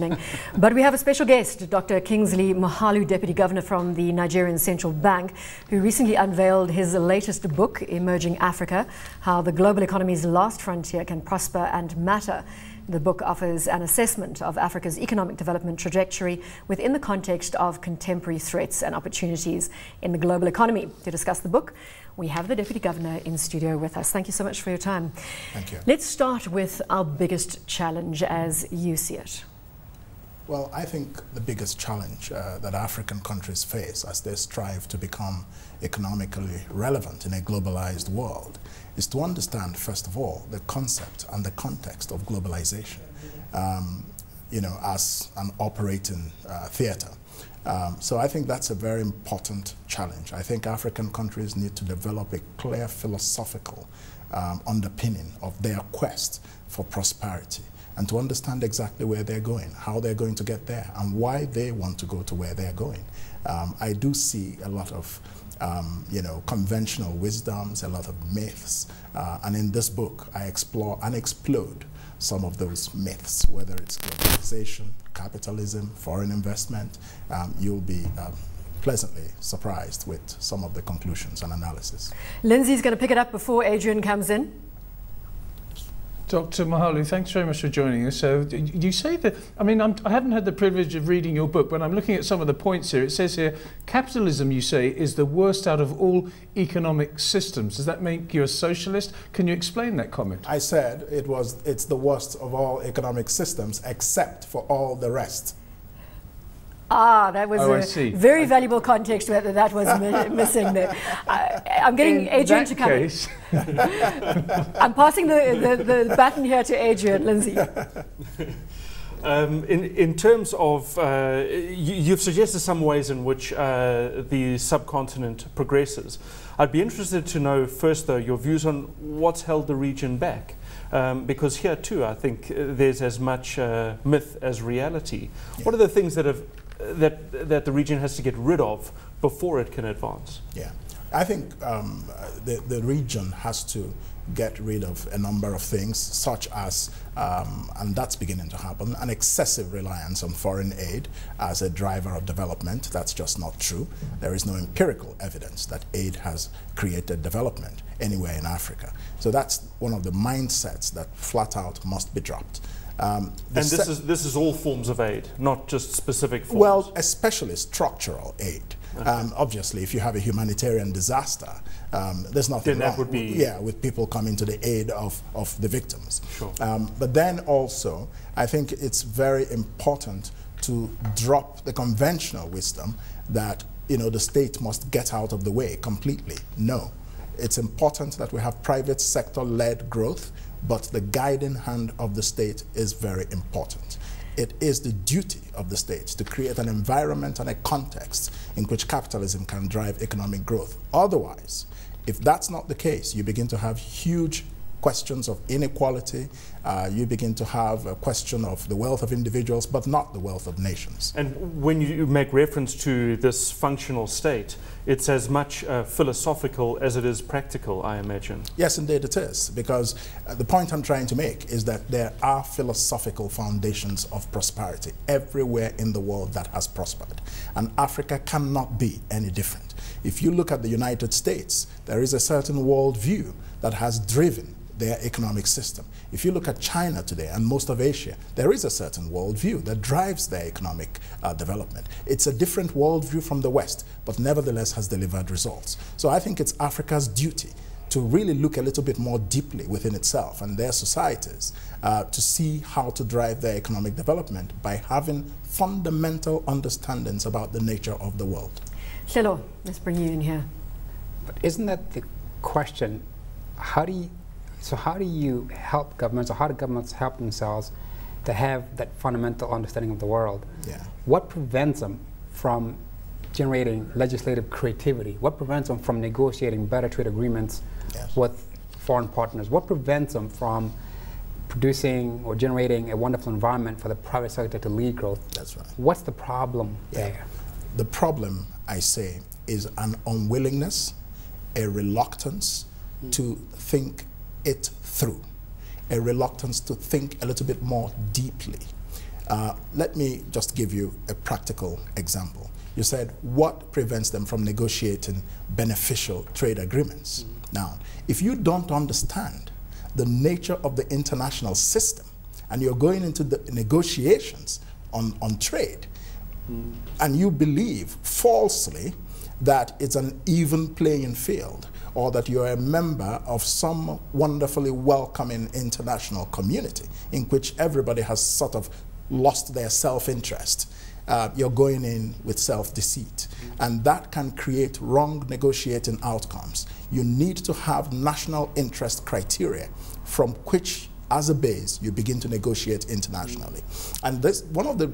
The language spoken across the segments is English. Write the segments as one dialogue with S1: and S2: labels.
S1: evening. But we have a special guest, Dr. Kingsley Moghalu, Deputy Governor from the Nigerian Central Bank, who recently unveiled his latest book, Emerging Africa, How the Global Economy's Last Frontier Can Prosper and Matter. The book offers an assessment of Africa's economic development trajectory within the context of contemporary threats and opportunities in the global economy. To discuss the book, we have the Deputy Governor in studio with us. Thank you so much for your time.
S2: Thank you.
S1: Let's start with our biggest challenge as you see it.
S2: Well, I think the biggest challenge that African countries face as they strive to become economically relevant in a globalized world is to understand, first of all, the concept and the context of globalization, as an operating theater. So I think that's a very important challenge. I think African countries need to develop a clear philosophical underpinning of their quest for prosperity, and to understand exactly where they're going, how they're going to get there, and why they want to go to where they're going. I do see a lot of conventional wisdoms, a lot of myths, and in this book I explore and explode some of those myths, whether it's globalization, capitalism, foreign investment. You'll be pleasantly surprised with some of the conclusions and analysis.
S1: Lindsay's going to pick it up before Adrian comes in.
S3: Dr. Moghalu, thanks very much for joining us. So you say that, I haven't had the privilege of reading your book, but I'm looking at some of the points here. It says here, capitalism, you say, is the worst out of all economic systems. Does that make you a socialist? Can you explain that comment?
S2: I said it's the worst of all economic systems except for all the rest.
S1: Ah, that was a very valuable context that was missing there. I'm getting Adrian to come in. I'm passing the baton here to Adrian. Lindsay.
S4: In terms of, you've suggested some ways in which the subcontinent progresses. I'd be interested to know first, though, your views on what's held the region back. Because here, too, I think there's as much myth as reality. Yeah. What are the things that the region has to get rid of before it can advance?
S2: Yeah, I think the region has to get rid of a number of things, such as, and that's beginning to happen, an excessive reliance on foreign aid as a driver of development. That's just not true. There is no empirical evidence that aid has created development anywhere in Africa. So that's one of the mindsets that flat out must be dropped.
S4: And this is all forms of aid, not just specific forms?
S2: Well, especially structural aid. Okay. Obviously, if you have a humanitarian disaster, there's nothing wrong with people coming to the aid of the victims.
S4: Sure.
S2: But then also, I think it's very important to drop the conventional wisdom that the state must get out of the way completely. No. It's important that we have private sector-led growth, but the guiding hand of the state is very important. It is the duty of the state to create an environment and a context in which capitalism can drive economic growth. Otherwise, if that's not the case, you begin to have huge questions of inequality, you begin to have a question of the wealth of individuals, but not the wealth of nations.
S4: And when you make reference to this functional state, it's as much philosophical as it is practical, I imagine.
S2: Yes, indeed it is, because the point I'm trying to make is that there are philosophical foundations of prosperity everywhere in the world that has prospered. And Africa cannot be any different. If you look at the United States, there is a certain worldview that has driven their economic system. If you look at China today and most of Asia, there is a certain worldview that drives their economic development. It's a different worldview from the West, but nevertheless has delivered results. So I think it's Africa's duty to really look a little bit more deeply within itself and their societies to see how to drive their economic development by having fundamental understandings about the nature of the world.
S1: Shelo, let's bring you in here.
S5: But isn't that the question? How do you help governments, or how do governments help themselves to have that fundamental understanding of the world?
S2: Yeah.
S5: What prevents them from generating legislative creativity? What prevents them from negotiating better trade agreements with foreign partners? What prevents them from producing or generating a wonderful environment for the private sector to lead growth?
S2: That's right.
S5: What's the problem there?
S2: The problem, I say, is an unwillingness, a reluctance to think it through, a reluctance to think a little bit more deeply. Let me just give you a practical example. You said, what prevents them from negotiating beneficial trade agreements? Now, if you don't understand the nature of the international system, and you're going into the negotiations on trade, and you believe falsely that it's an even playing field, or that you're a member of some wonderfully welcoming international community in which everybody has sort of lost their self-interest, you're going in with self-deceit. And that can create wrong negotiating outcomes. You need to have national interest criteria from which, as a base, you begin to negotiate internationally. And this, one of the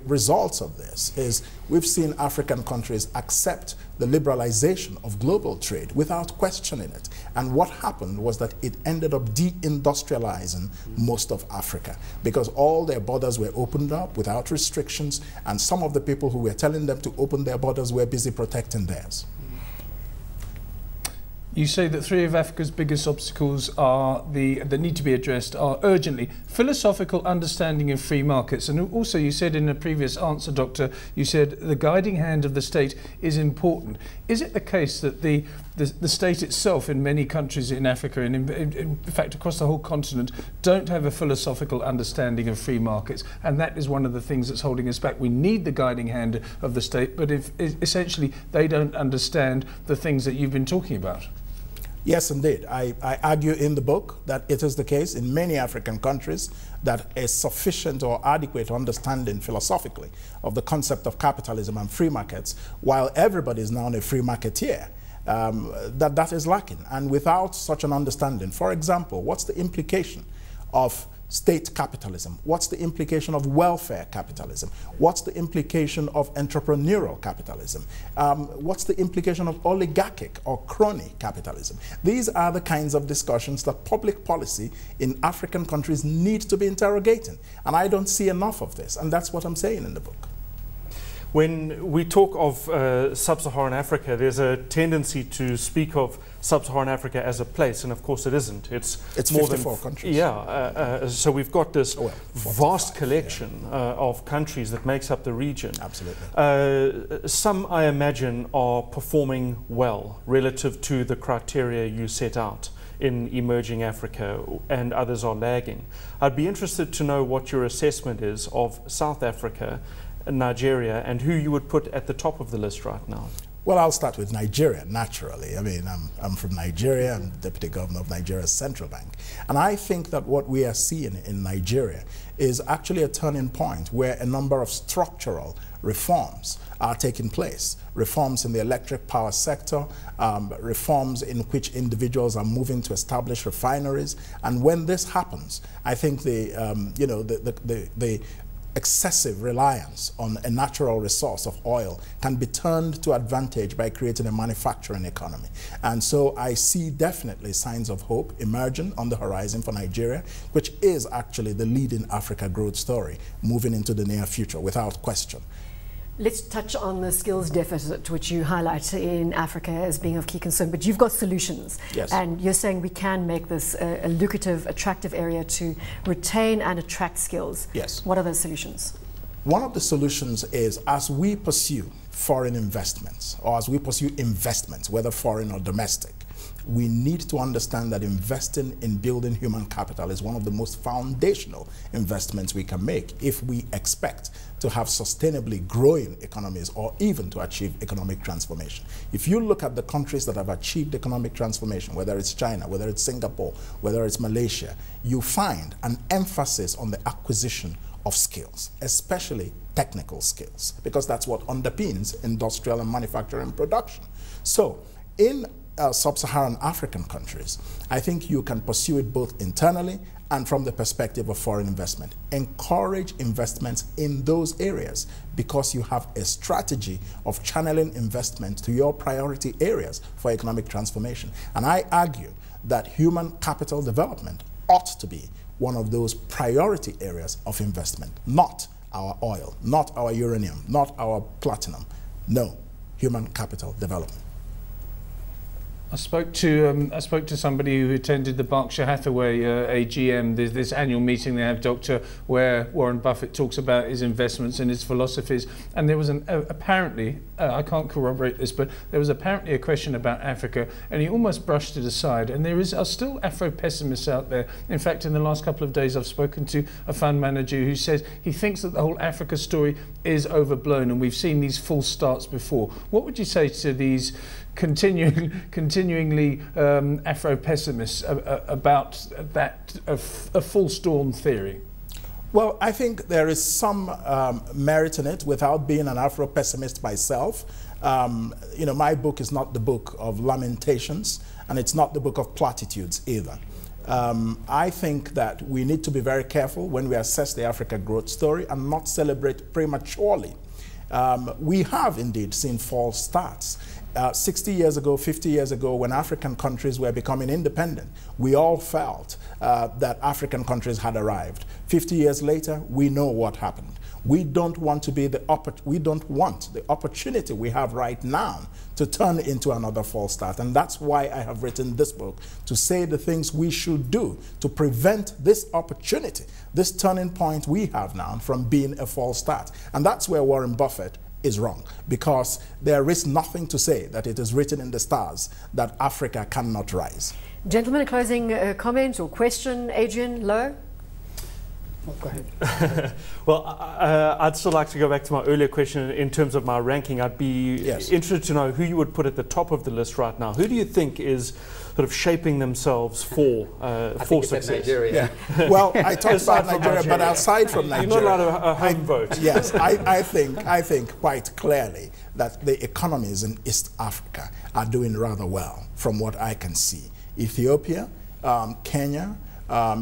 S2: results of this is we've seen African countries accept the liberalization of global trade without questioning it. And what happened was that it ended up deindustrializing most of Africa, because all their borders were opened up without restrictions, and some of the people who were telling them to open their borders were busy protecting theirs.
S3: You say that three of Africa's biggest obstacles are that need to be addressed are urgently philosophical understanding of free markets, and also you said in a previous answer, Doctor, you said the guiding hand of the state is important. Is it the case that the state itself in many countries in Africa, and in fact across the whole continent, don't have a philosophical understanding of free markets, and that is one of the things that's holding us back? We need the guiding hand of the state, but if essentially they don't understand the things that you've been talking about.
S2: Yes, indeed. I argue in the book that it is the case in many African countries that a sufficient or adequate understanding philosophically of the concept of capitalism and free markets, while everybody is now a free marketeer, that is lacking. And without such an understanding, for example, what's the implication of state capitalism? What's the implication of welfare capitalism? What's the implication of entrepreneurial capitalism? What's the implication of oligarchic or crony capitalism? These are the kinds of discussions that public policy in African countries needs to be interrogating. And I don't see enough of this. And that's what I'm saying in the book.
S4: When we talk of sub-Saharan Africa, there's a tendency to speak of sub-Saharan Africa as a place, and of course it isn't. It's more
S2: 54
S4: than
S2: countries.
S4: Yeah, so we've got this vast collection of countries that makes up the region.
S2: Absolutely.
S4: Some, I imagine, are performing well relative to the criteria you set out in emerging Africa, and others are lagging. I'd be interested to know what your assessment is of South Africa, Nigeria, and who you would put at the top of the list right now.
S2: Well, I'll start with Nigeria, naturally. I mean, I'm from Nigeria. I'm Deputy Governor of Nigeria's Central Bank. And I think that what we are seeing in Nigeria is actually a turning point where a number of structural reforms are taking place. Reforms in the electric power sector, reforms in which individuals are moving to establish refineries. And when this happens, I think the excessive reliance on a natural resource of oil can be turned to advantage by creating a manufacturing economy. And so I see definitely signs of hope emerging on the horizon for Nigeria, which is actually the leading Africa growth story moving into the near future, without question.
S1: Let's touch on the skills deficit, which you highlight in Africa as being of key concern, but you've got solutions.
S2: Yes.
S1: And you're saying we can make this a lucrative, attractive area to retain and attract skills.
S2: Yes.
S1: What are those solutions?
S2: One of the solutions is, as we pursue foreign investments, or as we pursue investments, whether foreign or domestic, we need to understand that investing in building human capital is one of the most foundational investments we can make if we expect to have sustainably growing economies or even to achieve economic transformation. If you look at the countries that have achieved economic transformation, whether it's China, whether it's Singapore, whether it's Malaysia, you find an emphasis on the acquisition of skills, especially technical skills, because that's what underpins industrial and manufacturing production. So in sub-Saharan African countries, I think you can pursue it both internally and from the perspective of foreign investment. Encourage investments in those areas because you have a strategy of channeling investment to your priority areas for economic transformation. And I argue that human capital development ought to be one of those priority areas of investment, not our oil, not our uranium, not our platinum. No, human capital development.
S3: I spoke to somebody who attended the Berkshire Hathaway AGM, this annual meeting they have, Doctor, where Warren Buffett talks about his investments and his philosophies. And there was apparently, I can't corroborate this, but there was apparently a question about Africa, and he almost brushed it aside. And there are still Afro-pessimists out there. In fact, in the last couple of days, I've spoken to a fund manager who says he thinks that the whole Africa story is overblown, and we've seen these false starts before. What would you say to these continuingly Afro-pessimists about that a false dawn theory?
S2: Well, I think there is some merit in it without being an Afro-pessimist myself. You know, my book is not the book of lamentations, and it's not the book of platitudes either. I think that we need to be very careful when we assess the Africa growth story and not celebrate prematurely. We have indeed seen false starts. 60 years ago, 50 years ago, when African countries were becoming independent, we all felt that African countries had arrived. 50 years later, we know what happened. We don't want to be we don't want the opportunity we have right now to turn into another false start. And that's why I have written this book, to say the things we should do to prevent this opportunity, this turning point we have now, from being a false start. And that's where Warren Buffett is wrong, because there is nothing to say that it is written in the stars that Africa cannot rise.
S1: Gentlemen, a closing comment or question. Adrian, Lowe?
S5: Go ahead.
S4: Well, I'd still like to go back to my earlier question in terms of my ranking. I'd be interested to know who you would put at the top of the list right now. Who do you think is sort of shaping themselves for success?
S5: Nigeria.
S2: Yeah. Well, I talked about Nigeria, but aside from Nigeria,
S4: you're not allowed a home vote.
S2: Yes, I think quite clearly that the economies in East Africa are doing rather well, from what I can see. Ethiopia, Kenya,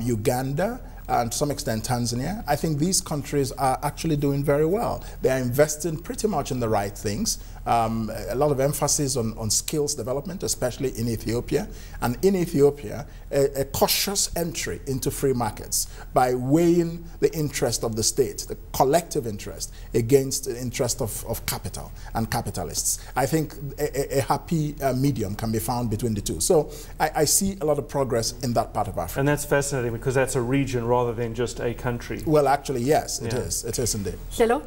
S2: Uganda, and to some extent Tanzania, I think these countries are actually doing very well. They are investing pretty much in the right things. A lot of emphasis on skills development, especially in Ethiopia. And in Ethiopia, a cautious entry into free markets by weighing the interest of the state, the collective interest, against the interest of capital and capitalists. I think a happy medium can be found between the two. So I see a lot of progress in that part of Africa.
S4: And that's fascinating, because that's a region rather than just a country.
S2: Well, actually, yes, it is. It is indeed.
S1: Shelo?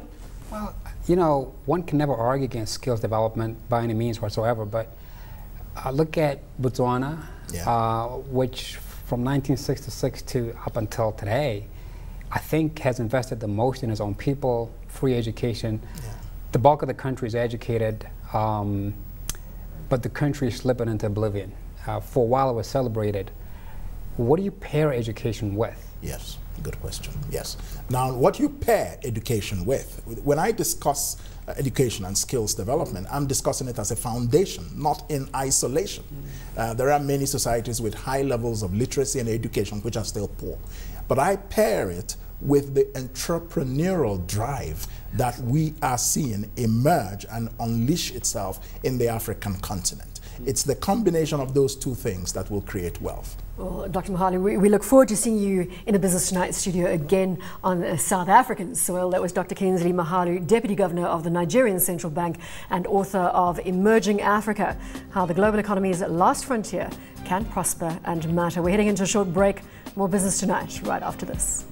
S5: Well, you know, one can never argue against skills development by any means whatsoever, but look at Botswana, which from 1966 to up until today, I think has invested the most in its own people, free education. Yeah. The bulk of the country is educated, but the country is slipping into oblivion. For a while it was celebrated. What do you pair education with?
S2: Yes, good question. Yes. Now, what you pair education with, when I discuss education and skills development, I'm discussing it as a foundation, not in isolation. There are many societies with high levels of literacy and education which are still poor. But I pair it with the entrepreneurial drive that we are seeing emerge and unleash itself in the African continent. It's the combination of those two things that will create wealth.
S1: Well, Dr. Moghalu, we look forward to seeing you in the Business Tonight studio again on South African soil. That was Dr. Kingsley Moghalu, Deputy Governor of the Nigerian Central Bank and author of Emerging Africa, How the Global Economy's Last Frontier Can Prosper and Matter. We're heading into a short break. More Business Tonight right after this.